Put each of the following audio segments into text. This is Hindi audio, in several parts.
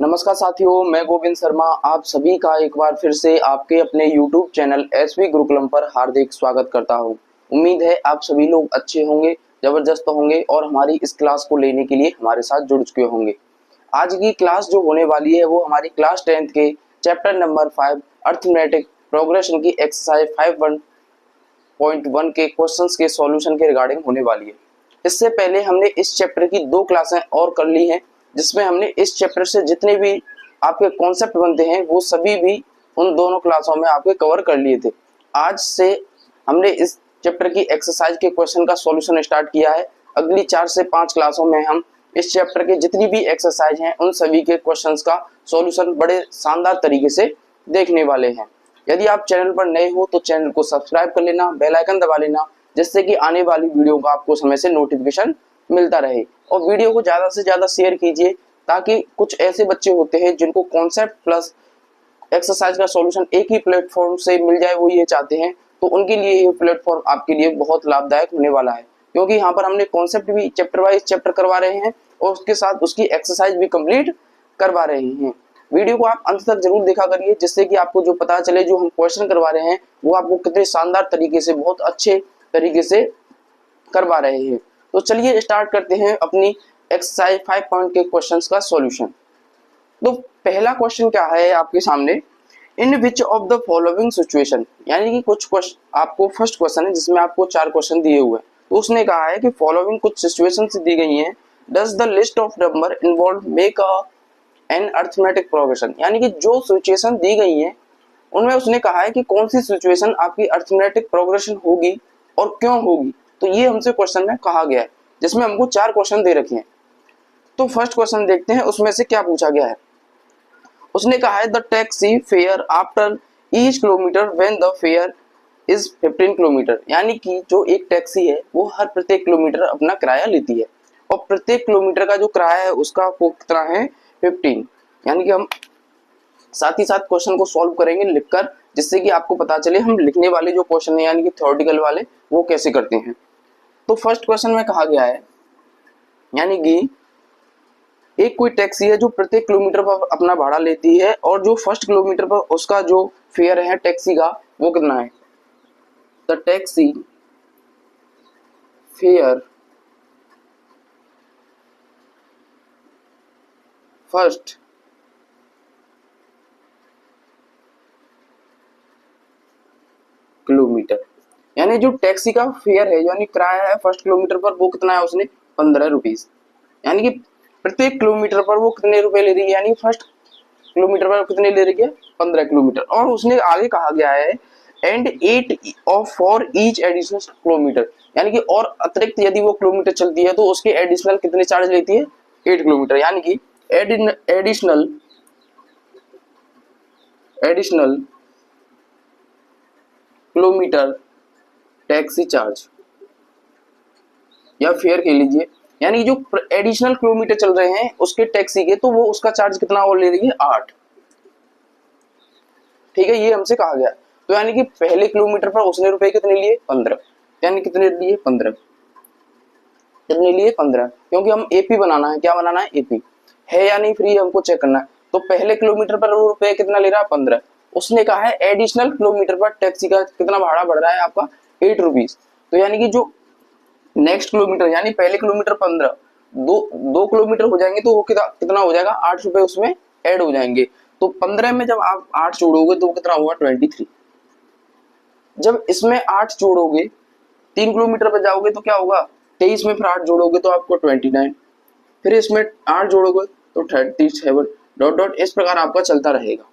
नमस्कार साथियों, मैं गोविंद शर्मा आप सभी का एक बार फिर से आपके अपने YouTube चैनल एसवी गुरुकुलम पर हार्दिक स्वागत करता हूं। उम्मीद है आप सभी लोग अच्छे होंगे, जबरदस्त होंगे और हमारी इस क्लास को लेने के लिए हमारे साथ जुड़ चुके होंगे। आज की क्लास जो होने वाली है वो हमारी क्लास 10th के चैप्टर नंबर 5 अर्थमेटिक प्रोग्रेशन की एक्सरसाइज 5.1 के क्वेश्चंस के सॉल्यूशन के रिगार्डिंग होने वाली है। इससे पहले हमने इस चैप्टर की 2 क्लासें और कर ली हैं, जिसमें हमने इस चैप्टर से जितने भी आपके कॉन्सेप्ट बनते हैं वो सभी भी उन दोनों क्लासों में आपके कवर कर लिए थे। आज से हमने इस चैप्टर की एक्सरसाइज के क्वेश्चन का सॉल्यूशन स्टार्ट किया है। अगली 4 से 5 क्लासों में हम इस चैप्टर के जितनी भी एक्सरसाइज हैं उन सभी के क्वेश्चंस का सॉल्यूशन बड़े शानदार तरीके से देखने वाले हैं। यदि आप चैनल पर नए हो तो चैनल को सब्सक्राइब कर लेना, बेल आइकन दबा लेना, जिससे कि आने वाली वीडियो का आपको समय से नोटिफिकेशन मिलता रहे। और वीडियो को ज़्यादा से ज़्यादा शेयर कीजिए, ताकि कुछ ऐसे बच्चे होते हैं जिनको कॉन्सेप्ट प्लस एक्सरसाइज का सॉल्यूशन एक ही प्लेटफॉर्म से मिल जाए, वो ये चाहते हैं, तो उनके लिए ये प्लेटफॉर्म आपके लिए बहुत लाभदायक होने वाला है। क्योंकि यहाँ पर हमने कॉन्सेप्ट भी चैप्टर वाइज चैप्टर करवा रहे हैं और उसके साथ उसकी एक्सरसाइज भी कंप्लीट करवा रहे हैं। वीडियो को आप अंत तक जरूर देखा करिए, जिससे कि आपको जो पता चले जो हम क्वेश्चन करवा रहे हैं वो आपको कितने शानदार तरीके से, बहुत अच्छे तरीके से करवा रहे हैं। तो चलिए स्टार्ट करते हैं अपनी एक्सरसाइज 5 पॉइंट के क्वेश्चंस का सॉल्यूशन। तो पहला क्वेश्चन क्या है आपके सामने, in which of the following situation, यानी कि कुछ क्वेश्चन आपको, फर्स्ट क्वेश्चन है जिसमें आपको 4 क्वेश्चन दिए हुए हैं। तो उसने कहा है कि फॉलोइंग कुछ सिचुएशन दी गई हैं, does the list of number involve make an arithmetic progression, यानी कि जो सिचुएशन दी गई हैं उनमें उसने कहा है कि कौन सी सिचुएशन आपकी अर्थमेटिक प्रोग्रेशन होगी और क्यों होगी। तो ये हमसे क्वेश्चन में कहा गया है, जिसमें हमको 4 क्वेश्चन दे रखे हैं। तो फर्स्ट क्वेश्चन देखते हैं उसमें से क्या पूछा गया है। उसने कहा है the taxi fare after each kilometre when the fair is 15 kilometre, यानी कि जो एक टैक्सी है वो हर प्रत्येक किलोमीटर अपना किराया लेती है और प्रत्येक किलोमीटर का जो किराया है उसका वो कितना है 15। यानी कि हम साथ ही साथ क्वेश्चन को सॉल्व करेंगे लिखकर, जिससे कि आपको पता चले हम लिखने वाले जो क्वेश्चन है यानी कि थ्योरेटिकल वाले वो कैसे करते हैं। तो फर्स्ट क्वेश्चन में कहा गया है, यानी कि एक कोई टैक्सी है जो प्रत्येक किलोमीटर पर अपना भाड़ा लेती है और जो फर्स्ट किलोमीटर पर उसका जो फेयर है टैक्सी का वो कितना है। The taxi fare first kilometre, यानी जो टैक्सी का फेयर है यानी किराया है फर्स्ट किलोमीटर पर वो कितना है, उसने 15 रुपीज, यानी कि प्रत्येक किलोमीटर पर वो कितने रुपए ले रही है, यानी फर्स्ट किलोमीटर पर कितने ले रही है 15 किलोमीटर। और उसने आगे कहा गया है and 8 of for each additional kilometre, यानी कि और अतिरिक्त यदि वो किलोमीटर चलती है तो उसके एडिशनल कितने चार्ज लेती है 8 किलोमीटर, यानी कि एडिशनल किलोमीटर टैक्सी चार्ज या फेयर कह लीजिए, यानी जो एडिशनल किलोमीटर चल रहे हैं उसके टैक्सी के, तो वो उसका चार्ज कितना और ले रही है 8। ठीक है, ये हमसे कहा गया। तो यानी कि पहले किलोमीटर पर उसने रुपए कितने लिए 15, यानी कितने लिए 15, कितने लिए 15, क्योंकि हम एपी बनाना है। क्या बनाना है, एपी है या नहीं फ्री हमको चेक करना है। तो पहले किलोमीटर पर रुपए कितना ले रहा है 15, उसने कहा है एडिशनल किलोमीटर पर टैक्सी का कितना भाड़ा बढ़ रहा है आपका 8 रुपीज। तो यानी कि जो नेक्स्ट किलोमीटर, यानी पहले किलोमीटर 15, दो किलोमीटर हो जाएंगे तो वो कितना हो जाएगा 8 रुपए उसमें ऐड हो जाएंगे। तो 15 में जब आप 8 जोड़ोगे तो वो कितना हुआ 23। जब इसमें 8 जोड़ोगे 3 किलोमीटर पर जाओगे तो क्या होगा 23 में फिर 8 जोड़ोगे तो आपको 29, फिर इसमें 8 जोड़ोगे तो 37 डॉट डॉट, इस प्रकार आपका चलता रहेगा।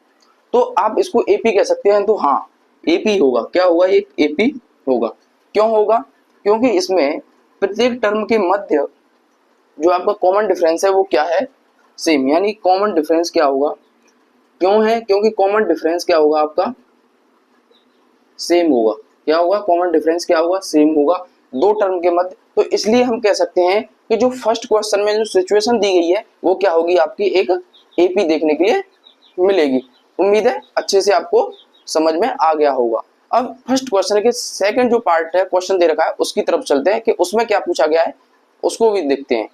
तो आप इसको एपी कह सकते हैं। तो हाँ एपी होगा, क्या होगा ये एपी होगा। क्यों होगा, क्योंकि इसमें प्रत्येक टर्म के मध्य जो आपका कॉमन डिफरेंस है वो क्या है सेम, यानी कॉमन डिफरेंस क्या होगा, क्यों है, क्योंकि कॉमन डिफरेंस क्या होगा आपका सेम होगा। क्या होगा, कॉमन डिफरेंस क्या होगा सेम होगा दो टर्म के मध्य। तो इसलिए हम कह सकते हैं कि जो फर्स्ट क्वेश्चन में जो सिचुएशन दी गई है वो क्या होगी आपकी एक एपी देखने के लिए मिलेगी। उम्मीद है अच्छे से आपको समझ में आ गया होगा। अब फर्स्ट क्वेश्चन के सेकंड जो पार्ट है क्वेश्चन दे रखा है उसकी तरफ चलते हैं कि उसमें क्या पूछा गया है, उसको भी देखते हैं।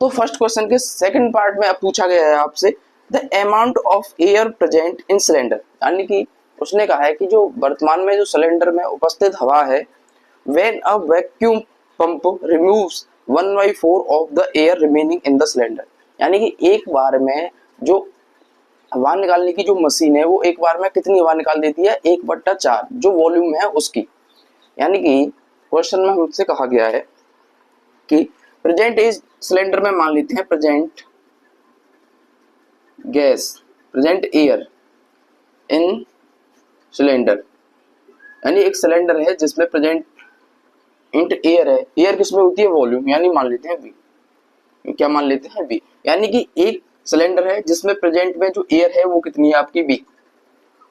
तो फर्स्ट क्वेश्चन के सेकंड पार्ट में अब पूछा गया है आपसे the amount of air present in cylinder, यानी कि उसने कहा है कि जो वर्तमान में जो सिलेंडर में उपस्थित हवा है when a vacuum pump removes 1/4 of the air remaining in the cylinder, यानी कि एक बार में जो हवा निकालने की जो मशीन है वो एक बार में कितनी हवा निकाल देती है, 1/4 जो वॉल्यूम है उसकी। यानी कि क्वेश्चन में हमसे कहा गया है कि प्रेजेंट इज सिलेंडर में मान लेते हैं present gas, present air in cylinder, यानी एक सिलेंडर है जिसमें प्रेजेंट इंट एयर है। एयर किसमें होती है, वॉल्यूम, यानी मान लेते हैं वी, क्या मान लेते हैं वी, यानी कि एक सिलेंडर है जिसमें प्रेजेंट में जो एयर है वो कितनी है आपकी वी।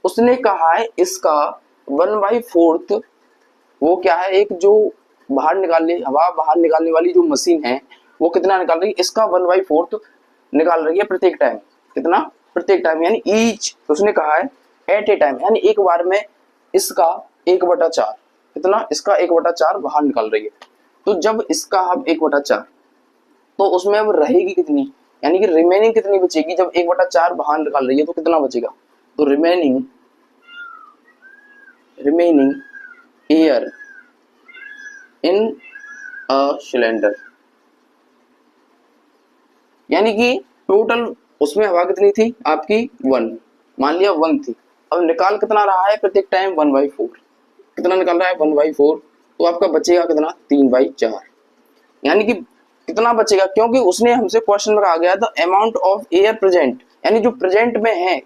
उसने कहा है इसका 1/4 वो क्या है, एक जो हवा बाहर निकालने वाली जो मशीन है वो कितना निकाल रही है, इसका 1/4 निकाल रही है प्रत्येक टाइम। कितना, प्रत्येक टाइम, यानी ईच, उसने कहा है एट ए टाइम, यानी एक बार में इसका 1/4, कितना, इसका 1/4 बाहर निकाल रही है। तो जब इसका अब 1/4 तो उसमें अब रहेगी कितनी, यानी कि रिमेनिंग कितनी बचेगी, जब 1/4 बाहर निकाल रही है तो कितना बचेगा, तो remaining air in a cylinder, यानी कि टोटल उसमें हवा कितनी थी आपकी 1, मान लिया 1 थी, अब निकाल कितना रहा है प्रत्येक टाइम 1/4, कितना निकाल रहा है 1/4, तो आपका बचेगा कितना 3/4, यानी कि कितना बचेगा, क्योंकि उसने हमसे क्वेश्चन में कहा गया था अमाउंट ऑफ एयर प्रेजेंट, यानी जो प्रेजेंट में है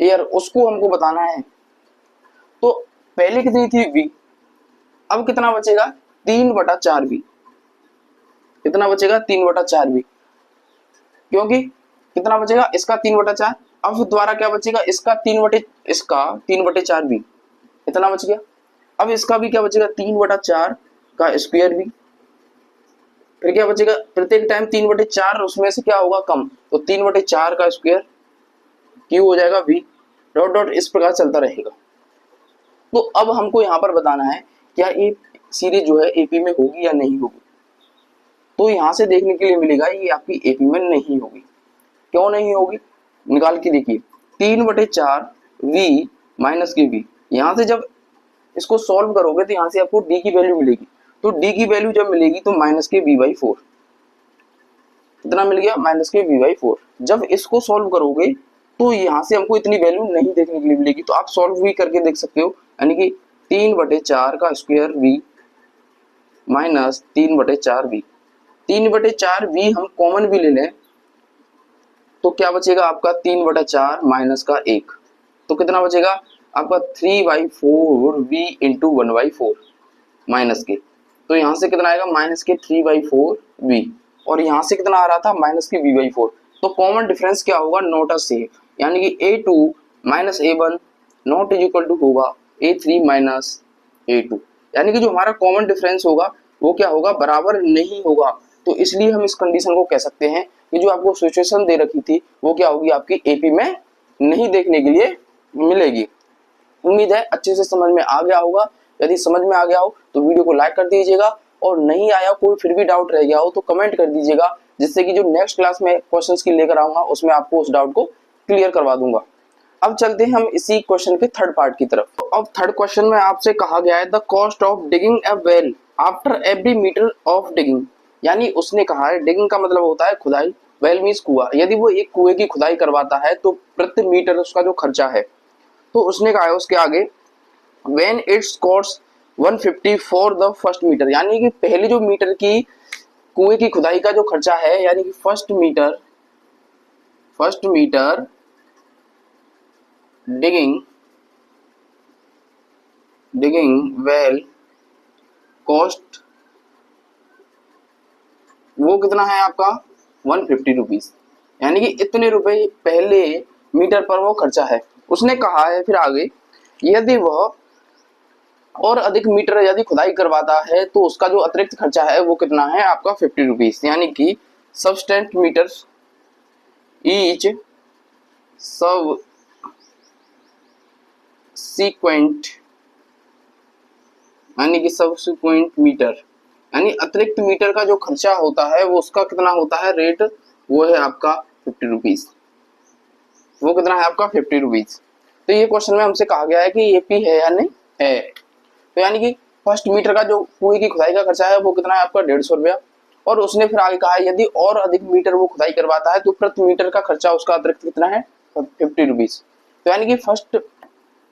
एयर उसको हमको बताना है। तो पहले कितनी थी वी, अब कितना बचेगा 3/4 वी, कितना बचेगा 3/4 वी, क्योंकि कितना बचेगा इसका 3/4, अब द्वारा क्या बचेगा इसका 3/4 वी, इतना बच गया। अब इसका भी क्या बचेगा 3/4 का स्क्वायर वी, फिर क्या बचेगा प्रत्येक टाइम 3/4 उसमें से क्या होगा कम, तो 3/4 का स्क्वायर क्यू हो जाएगा वी, डॉट डॉट इस प्रकार चलता रहेगा। तो अब हमको यहाँ पर बताना है क्या ये सीरीज जो है एपी में होगी या नहीं होगी। तो यहाँ से देखने के लिए मिलेगा ये आपकी एपी में नहीं होगी। क्यों नहीं होगी, निकाल के देखिए 3/4 वी माइनस के वी, यहाँ से जब इसको सॉल्व करोगे तो यहाँ से आपको डी की वैल्यू मिलेगी, तो डी की वैल्यू जब मिलेगी तो माइनस के v/4, कितना मिल गया माइनस के v/4। जब इसको सॉल्व करोगे तो यहाँ से हमको इतनी वैल्यू नहीं देखने के लिए मिलेगी, तो आप सॉल्व भी करके देख सकते हो, यानी कि 3/4 का square v minus 3/4 v, 3/4 v हम कॉमन भी ले लें तो क्या बचेगा आपका 3/4 माइनस का 1, तो कितना बचेगा आपका 3/4 v इंटू 1/4 माइनस के, तो यहाँ से कितना आएगा माइनस के 3/4 v, और यहाँ से कितना आ रहा था माइनस के v/4, तो कॉमन डिफरेंस क्या होगा नॉट अ सेम, यानी कि a2 minus a1 not is equal to होगा a3 माइनस a2, यानी कि जो हमारा कॉमन डिफरेंस होगा वो क्या होगा बराबर नहीं होगा। तो इसलिए हम इस कंडीशन को कह सकते हैं कि जो आपको सिचुएशन दे रखी थी वो क्या होगी आपकी एपी में नहीं देखने के लिए मिलेगी। उम्मीद है अच्छे से समझ में आ गया होगा। यदि समझ में आ गया हो तो वीडियो को लाइक कर दीजिएगा, और नहीं आया कोई फिर भी डाउट रह गया हो तो कमेंट कर दीजिएगा, जिससे कि जो नेक्स्ट क्लास में क्वेश्चंस की लेकर आऊंगा उसमें आपको उस डाउट को क्लियर करवा दूंगा। अब चलते हैं हम इसी क्वेश्चन के थर्ड पार्ट की तरफ। तो अब थर्ड क्वेश्चन में आपसे कहा गया है the cost of digging a well after every metre of digging, यानी उसने कहा है डिगिंग का मतलब होता है खुदाई, वेल मीन्स कुआं, यदि वो एक कुएं की खुदाई करवाता है तो प्रति मीटर उसका जो खर्चा है, तो उसने कहा है उसके आगे when its costs 150 for the first metre, यानी कि पहले जो मीटर की कुएं की खुदाई का जो खर्चा है, यानी कि first metre digging well cost वो कितना है आपका 150 रुपीज, यानी कि इतने रुपए पहले मीटर पर वो खर्चा है। उसने कहा है फिर आगे यदि वह और अधिक मीटर यदि खुदाई करवाता है तो उसका जो अतिरिक्त खर्चा है वो कितना है आपका 50 रुपीज, यानी कि सबस्टेंट मीटर ईच सबसीक्वेंट, यानी कि सबसीक्वेंट मीटर यानी अतिरिक्त मीटर का जो खर्चा होता है वो उसका कितना होता है रेट, वो है आपका 50 रुपीज। वो कितना है आपका 50 रुपीज। तो ये क्वेश्चन में हमसे कहा गया है कि एपी है या नहीं है। तो यानी कि फर्स्ट मीटर का जो कुएं की खुदाई का खर्चा है वो कितना है आपका 150 रुपया। और उसने फिर आगे कहा यदि और अधिक मीटर वो खुदाई करवाता है तो प्रति मीटर का खर्चा उसका अतिरिक्त कितना है 50 रुपीज। तो यानी कि फर्स्ट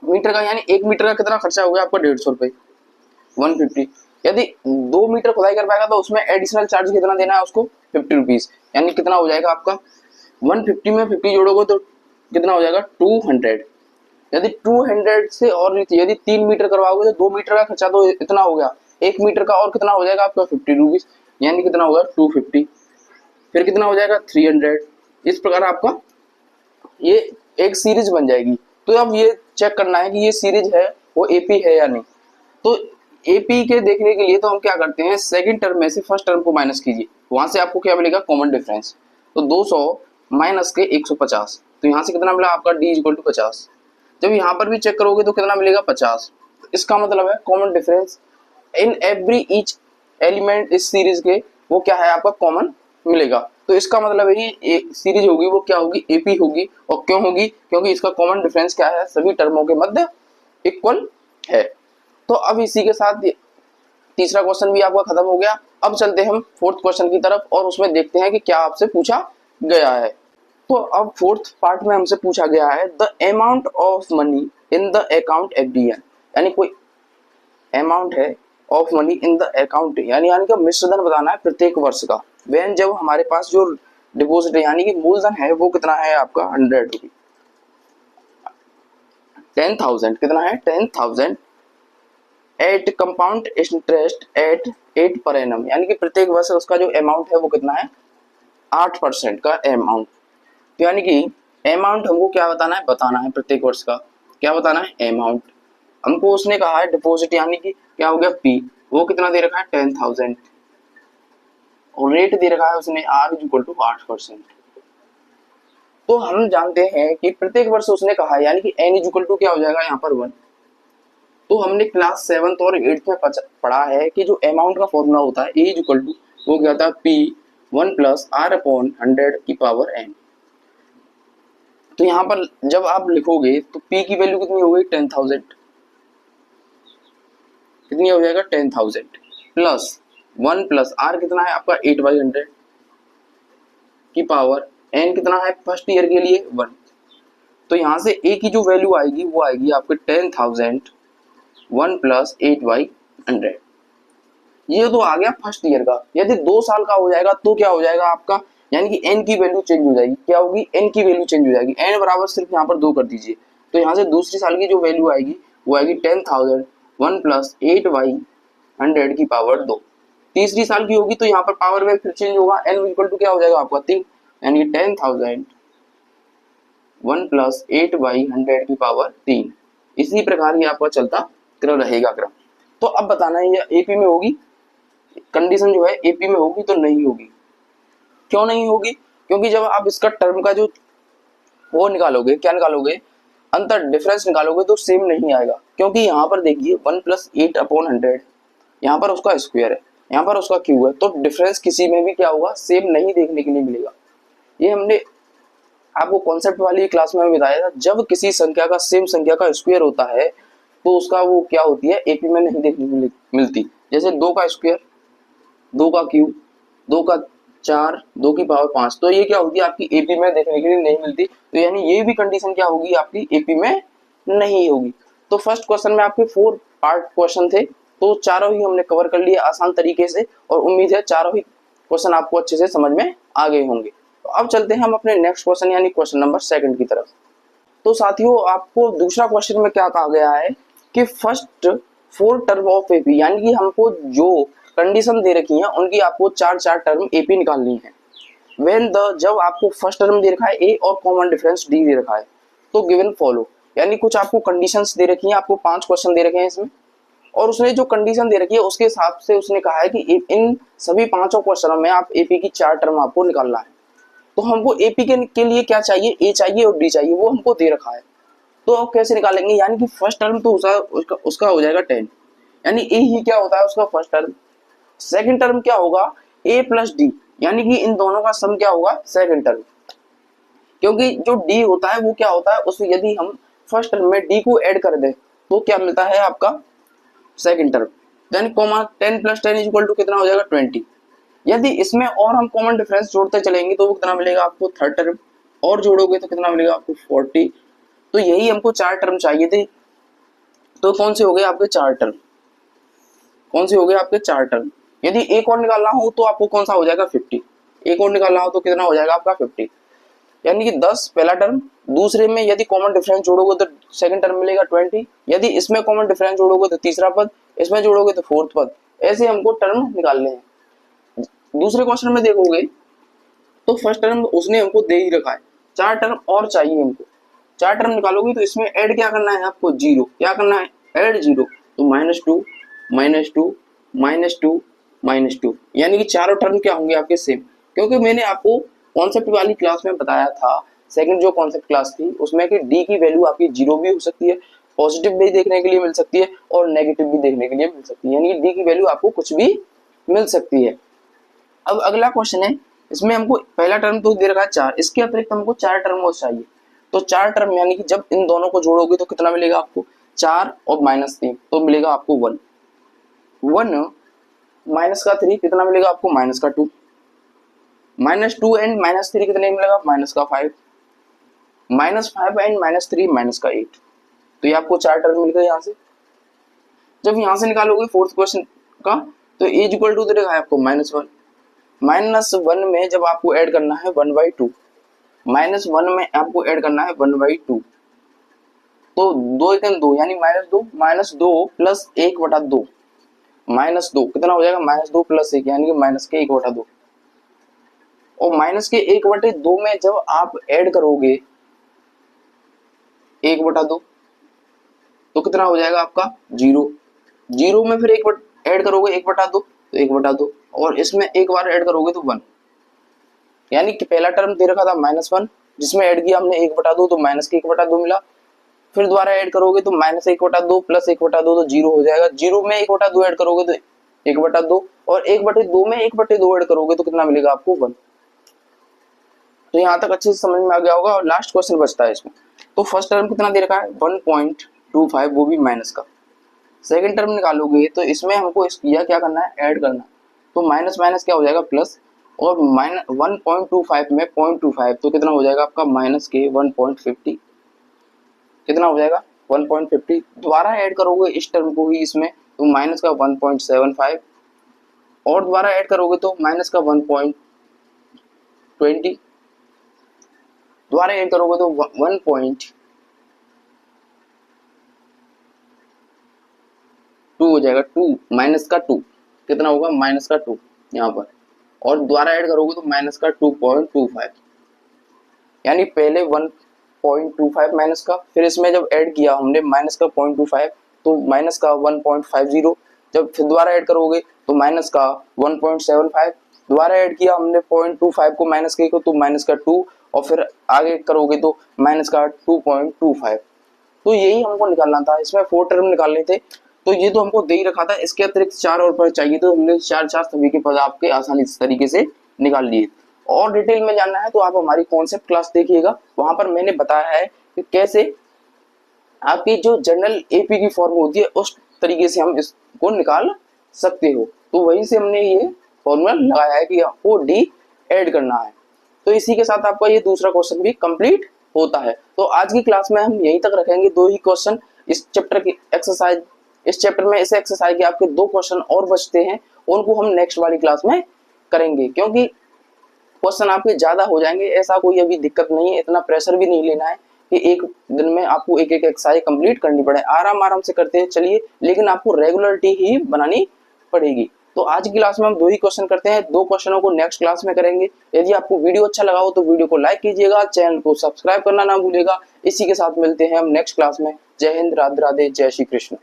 मीटर का यानी 1 मीटर का कितना खर्चा हो गया आपका 150 रुपये 150। यदि 2 मीटर खुदाई कर पाएगा तो उसमें एडिशनल चार्ज कितना देना है उसको 50 रुपीज। यानी कितना हो जाएगा आपका 150 में 50 जोड़ोगे तो कितना हो जाएगा 200। यदि 200 से और यदि 3 मीटर करवाओगे तो 2 मीटर का खर्चा तो इतना हो गया, 1 मीटर का और कितना हो जाएगा आपका 50 रुपीज, यानी कितना होगा 250। फिर कितना हो जाएगा 300। इस प्रकार आपका ये एक सीरीज बन जाएगी। तो अब ये चेक करना है कि ये सीरीज है वो एपी है या नहीं। तो एपी के देखने के लिए तो हम क्या करते हैं, सेकंड टर्म में से फर्स्ट टर्म को माइनस कीजिए, वहां से आपको क्या मिलेगा कॉमन डिफरेंस। तो 200 माइनस के 150, तो यहाँ से कितना मिला आपका d इक्वल टू 50। जब यहाँ पर भी चेक करोगे तो कितना मिलेगा 50। इसका मतलब है common difference in every each element इस सीरीज के वो क्या है आपका कॉमन मिलेगा। तो इसका मतलब है ये सीरीज होगी वो क्या होगी एपी होगी। और क्यों होगी, क्योंकि इसका कॉमन डिफरेंस क्या है सभी टर्मों के मध्य इक्वल है। तो अब इसी के साथ तीसरा क्वेश्चन भी आपका खत्म हो गया। अब चलते हैं हम फोर्थ क्वेश्चन की तरफ और उसमें देखते हैं कि क्या आपसे पूछा गया है। तो अब फोर्थ पार्ट में हमसे पूछा गया है the amount of money in the account FDN, यानी कोई अमाउंट है of money in the account यानी कि मिश्रधन बताना है प्रत्येक वर्ष का। वैन जब हमारे पास जो डिपॉजिट यानी कि मूलधन है वो कितना है आपका 100 रुपी 10,000 कितना है 10,000 eight compound interest eight 8 per annum, यानी कि प्रत्येक वर्ष उसका जो अमाउंट है वो कितना है 8% का अमाउंट। तो यानी कि अमाउंट हमको क्या बताना है प्रत्येक वर्ष का क्या बताना है अमाउंट। हमको उसने कहा है डिपॉजिट यानी कि क्या हो गया पी, वो कितना दे रखा है 10,000 और रेट दे रखा है उसने आर इक्वल टू 8%। तो हम जानते हैं कि प्रत्येक वर्ष उसने कहा है यानी कि एन इक्वल टू क्या हो जाएगा यहाँ पर 1। तो हमने क्लास 7th और 8th में पढ़ा है कि जो अमाउंट का फॉर्मूला होता है ए इक्वल टू वो क्या होता है पी 1 प्लस आर अपॉन 100 की पावर एन। तो यहाँ पर जब आप लिखोगे तो p की वैल्यू कितनी हो गई 10,000, कितनी हो जाएगा 10,000 प्लस 1 प्लस r कितना है आपका 8/100 की पावर n कितना है फर्स्ट ईयर के लिए 1। तो यहाँ से a की जो वैल्यू आएगी वो आएगी आपके 10,000 1 प्लस 8/100। ये तो आ गया फर्स्ट ईयर का। यदि 2 साल का हो जाएगा तो क्या हो जाएगा आपका यानी कि n की वैल्यू चेंज हो जाएगी। क्या होगी n की वैल्यू चेंज हो जाएगी, n बराबर सिर्फ यहाँ पर 2 कर दीजिए। तो यहाँ से दूसरी साल की जो वैल्यू आएगी वो आएगी 10,000 1 प्लस 8/100 की पावर 2। तीसरी साल की होगी तो यहाँ पर पावर में फिर चेंज होगा, n इक्वल टू क्या हो जाएगा आपका 3, यानी 10,000 1 प्लस 8/100 की पावर 3। इसी प्रकार ये आपका चलता क्रम रहेगा क्रम। तो अब बताना है ये एपी में होगी, कंडीशन जो है एपी में होगी तो नहीं होगी। क्यों नहीं होगी, क्योंकि जब आप इसका टर्म का जो वो निकालोगे क्या निकालोगे अंतर डिफरेंस निकालोगे तो सेम नहीं आएगा। क्योंकि यहाँ पर देखिए 1 प्लस 8/100 यहाँ पर उसका स्क्वायर है, यहाँ पर उसका क्यूब है, तो डिफरेंस किसी में भी क्या होगा सेम नहीं देखने के लिए मिलेगा। ये हमने आपको कॉन्सेप्ट वाली क्लास में बताया था, जब किसी संख्या का सेम संख्या का स्क्वायर होता है तो उसका वो क्या होती है एपी में नहीं देखने को मिलती। जैसे 2 का स्क्वायर 2 का क्यूब 2 का 4 2 की पावर 5, तो ये क्या होती है आपकी एपी में देखने के लिए नहीं मिलती। तो यानी ये भी कंडीशन क्या होगी आपकी एपी में नहीं होगी। तो फर्स्ट क्वेश्चन में आपके 4 पार्ट क्वेश्चन थे, तो चारों ही हमने कवर कर लिए आसान तरीके से और उम्मीद है चारों ही क्वेश्चन आपको अच्छे से समझ में आ गए होंगे। तो अब चलते हैं हम अपने नेक्स्ट क्वेश्चन यानी क्वेश्चन नंबर 2 की तरफ। तो साथियों आपको दूसरा क्वेश्चन में क्या कहा गया है कि फर्स्ट 4 टर्म ऑफ एपी यानी कि हमको जो कंडीशन दे रखी है उनकी आपको 4 टर्म एपी निकालनी है। व्हेन द जब आपको फर्स्ट टर्म दे रखा है ए और कॉमन डिफरेंस डी दे रखा है तो गिवन फॉलो, यानी कुछ आपको कंडीशंस दे रखी हैं, आपको 5 क्वेश्चन दे रखे हैं इसमें और उसने जो कंडीशन दे रखी है उसके हिसाब से उसने कहा है कि इन सभी 5 क्वेश्चनों में आप एपी की 4 टर्म आपको निकालना है। तो हमको एपी के लिए क्या चाहिए ए चाहिए और डी चाहिए, वो हमको दे रखा है। तो अब कैसे निकालेंगे, यानी कि फर्स्ट टर्म तो उसका हो जाएगा 10, यानी ए ही क्या होता है उसका फर्स्ट टर्म सेकंड टर्म क्या होगा, a प्लस डी, यानी कि इन दोनों का सम क्या होगा, सेकंड टर्म। क्योंकि जो d होता है वो क्या होता है, उसमें यदि हम फर्स्ट टर्म में d को ऐड कर दें तो क्या मिलता है आपका, सेकंड टर्म। यानी comma 10 plus 10 is equal to कितना हो जाएगा, 20। यदि इसमें और हम कॉमन डिफरेंस जोड़ते चलेंगे तो वो कितना मिलेगा आपको, थर्ड टर्म, और जोड़ोगे तो कितना मिलेगा आपको, 40। तो यही हमको 4 टर्म चाहिए थे। तो कौन से हो गए आपके 4 टर्म, कौन से हो गए आपके 4 टर्म। यदि एक और निकालना हो तो आपको कौन सा हो जाएगा, 50। एक और निकालना हो तो कितना हो जाएगा आपका, 50। यानी कि 10 पहला टर्म, दूसरे में यदि कॉमन डिफरेंस जोड़ोगे तो सेकंड टर्म मिलेगा 20, यदि इसमें कॉमन डिफरेंस जोड़ोगे तो तीसरा पद, इसमें जोड़ोगे तो फोर्थ पद। ऐसे हमको टर्म निकालने हैं। दूसरे क्वेश्चन में देखोगे तो फर्स्ट टर्म उसने हमको दे ही रखा है, 4 टर्म और चाहिए हमको। 4 टर्म निकालोगे तो इसमें ऐड क्या करना है आपको, जीरो। क्या करना है, ऐड जीरो। तो -2 -2 -2 -2, यानी कि चारों टर्म क्या होंगे आपके सेम। क्योंकि मैंने आपको कॉन्सेप्ट वाली क्लास में बताया था, सेकंड जो कॉन्सेप्ट क्लास थी उसमें कि डी की वैल्यू आपकी जीरो भी हो सकती है, पॉजिटिव भी देखने के लिए मिल सकती है और नेगेटिव भी देखने के लिए मिल सकती है, यानी कि डी की वैल्यू आपको कुछ भी मिल सकती है। अब अगला क्वेश्चन है, इसमें हमको पहला टर्म तो दे रखा है 4, इसके अतिरिक्त हमको 4 टर्म और चाहिए। तो 4 टर्म यानी कि जब इन दोनों को जोड़ोगे तो कितना मिलेगा आपको, 4 और -3 तो मिलेगा आपको 1। 1 माइनस का 3 कितना मिलेगा आपको, -2। -2 एंड -3 कितने मिलेगा, -5। -5 एंड -3 -8। तो ये आपको 4 टर्म मिल गए यहाँ से। जब यहाँ से निकालोगे फोर्थ क्वेश्चन का तो ए इक्वल टू दे रखा है आपको -1। -1 में जब आपको ऐड करना है 1/2, -1 में आपको ऐड करना है 1/2, तो 2 1 2 यानी -2 प्लस 1/2, -2 कितना हो जाएगा, -2 प्लस 1 यानी कि माइनस के 1/2। और माइनस के 1/2 में जब आप ऐड करोगे 1/2 तो कितना हो जाएगा आपका, 0। 0 में फिर एक ऐड करोगे 1/2 तो 1/2, और इसमें एक बार ऐड करोगे तो 1। यानी कि पहला टर्म दे रखा था -1, जिसमें ऐड किया हमने 1/2 तो माइनस के 1/2 मिला। फिर दोबारा ऐड करोगे तो -1/2 प्लस 1/2 तो 0 हो जाएगा। 0 में 1/2 ऐड करोगे तो 1/2, और 1/2 में 1/2 ऐड करोगे तो कितना मिलेगा आपको, 1। तो यहाँ तक अच्छे से समझ में आ गया होगा। और लास्ट क्वेश्चन बचता है इसमें। तो फर्स्ट टर्म कितना दे रखा है, 1.25, वो भी माइनस का। सेकंड टर्म निकालोगे तो इसमें हमको यह क्या करना है, ऐड करना है। तो माइनस माइनस क्या हो जाएगा, प्लस, और -1.25 में 0.25 तो कितना हो जाएगा आपका, माइनस के 1.50। कितना हो जाएगा, 1.50। दोबारा ऐड करोगे इस टर्म को ही इसमें तो माइनस का 1.75, और दोबारा ऐड करोगे तो माइनस का 1.20, दोबारा ऐड करोगे तो 1.2 हो जाएगा, 2 माइनस का 2 कितना होगा, माइनस का 2 यहाँ पर, और दोबारा ऐड करोगे तो माइनस का 2.25। यानी पहले 1.25 माइनस का, फिर इसमें जब ऐड किया हमने माइनस का 0.25 तो माइनस का 1.50, जब फिर दोबारा ऐड करोगे तो माइनस का 1.75, दोबारा ऐड किया हमने 0.25 को माइनस के को तो माइनस का 2, और फिर आगे करोगे तो माइनस का 2.25। तो यही हमको निकालना था, इसमें 4 टर्म निकालने थे। तो ये तो हमको दे ही रखा था, इसके अतिरिक्त 4 और पद चाहिए, तो हमने 4 सभी के पद आपके आसानी इस तरीके से निकाल लिए। और डिटेल में जानना है तो आप हमारी कॉन्सेप्ट क्लास देखिएगा, वहां पर मैंने बताया है कि कैसे आपकी जो जनरल एपी की फॉर्म होती है उस तरीके से हम इसको निकाल सकते हो। तो वहीं से हमने ये फॉर्मूला लगाया है कि आपको डी ऐड करना है। तो इसी के साथ आपका ये दूसरा क्वेश्चन भी कंप्लीट होता है। तो आज की क्लास में हम यहीं तक रखेंगे, 2 ही क्वेश्चन इस चैप्टर की एक्सरसाइज, इस चैप्टर में इस एक्सरसाइज के आपके 2 क्वेश्चन और बचते हैं, उनको हम नेक्स्ट वाली क्लास में करेंगे। क्योंकि क्वेश्चन आपके ज्यादा हो जाएंगे, ऐसा कोई अभी दिक्कत नहीं है, इतना प्रेशर भी नहीं लेना है कि एक दिन में आपको एक एक्सरसाइज कंप्लीट करनी पड़े। आराम आराम से करते हैं चलिए, लेकिन आपको रेगुलरिटी ही बनानी पड़ेगी। तो आज की क्लास में हम 2 ही क्वेश्चन करते हैं, 2 क्वेश्चनों को नेक्स्ट क्लास में करेंगे। यदि आपको वीडियो अच्छा लगा हो तो वीडियो को लाइक कीजिएगा, चैनल को सब्सक्राइब करना ना भूलिएगा। इसी के साथ मिलते हैं हम नेक्स्ट क्लास में। जय हिंद, राधे राधे, जय श्री कृष्ण।